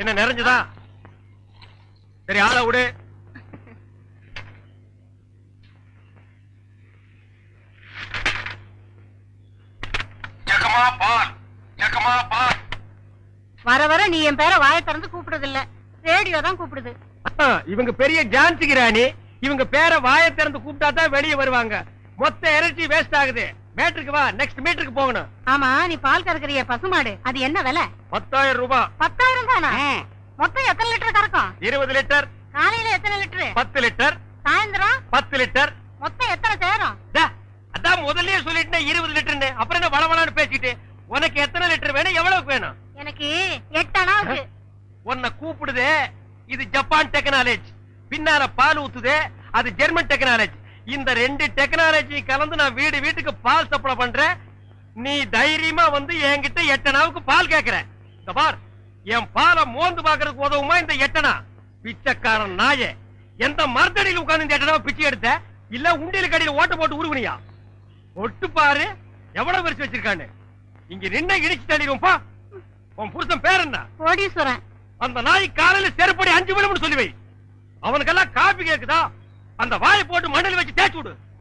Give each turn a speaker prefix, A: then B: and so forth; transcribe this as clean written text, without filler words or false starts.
A: என்ன நிறைஞ்சுதா? சரி, ஆளை விடு.
B: வர வர நீ என் பேரை வாயை திறந்து கூப்பிடுறது இல்ல, ரேடியோ தான் கூப்பிடுது.
A: இவங்க பெரிய ஜான்சி ராணி, இவங்க பேரை வாயை திறந்து கூப்பிட்டா தான் வெளியே வருவாங்க. மொத்த எனர்ஜி வேஸ்ட் ஆகுது. மேட்ருக்கு வா, நெக்ஸ்ட் மீட்டருக்கு போகணும்.
B: ஆமா, நீ பால் கறக்குறிய பசுமாடு, அது என்ன விலை?
A: 10,000 ரூபாய்.
B: 10,000 தானா? மொத்தம் எத்தனை லிட்டர் கறக்கும்?
A: 20 லிட்டர்.
B: காலையில எத்தனை லிட்டர்?
A: 10 லிட்டர்.
B: சாயந்தரம்
A: 10 லிட்டர்.
B: மொத்தம் எத்தனை சேரும்?
A: அதான் முதல்லயே சொல்லிட்டேன் 20 லிட்டர்னு. அப்புறம் என்ன வளவளான்னு பேசிட்டு? உனக்கு எத்தனை லிட்டர் வேணும், எவ்வளவுக்கு வேணும்?
B: எனக்கு 8 அணாவுக்கு.
A: உன்னை கூப்பிடுதே, இது ஜப்பான் டெக்னாலஜி. பின்னால பால் ஊத்துதே, அது ஜெர்மன் டெக்னாலஜி. இந்த 2 டெக்னாலஜி கலந்து நான் வீட்டுக்கு பால் சப்ளை பண்றேன். நீ தைரியமா வந்து என்கிட்ட 8 அணாவுக்கு பால் கேக்குற. இந்த பார், என் பாலை மோந்து பாக்குறதுக்கு உதவுமா இந்த 8 அணா? பிச்சைக்காரன் நாயே, எந்த மரத்தடியில் உட்கார்ந்து இந்த 8 அணாவை பிச்சை எடுத்த? இல்ல உண்டியல் கடையில் ஓட்ட போட்டு உருவனியா? ஒட்டு பாரு எவ்வளவு பெருசு வச்சிருக்கான்னு. இங்க நின்ன இடிச்சு தள்ளிடுவோம்பா. உன் புருஷன் பேர் என்ன?
B: கோடீஸ்வரன்.
A: அந்த நாய் காலையில செருப்படி 5 விழும்னு சொல்லி வை. அவனுக்கெல்லாம் காபி கேக்குதா? அந்த வாயை போட்டு மண்ணில் வச்சு தேய்ச்சு விடு.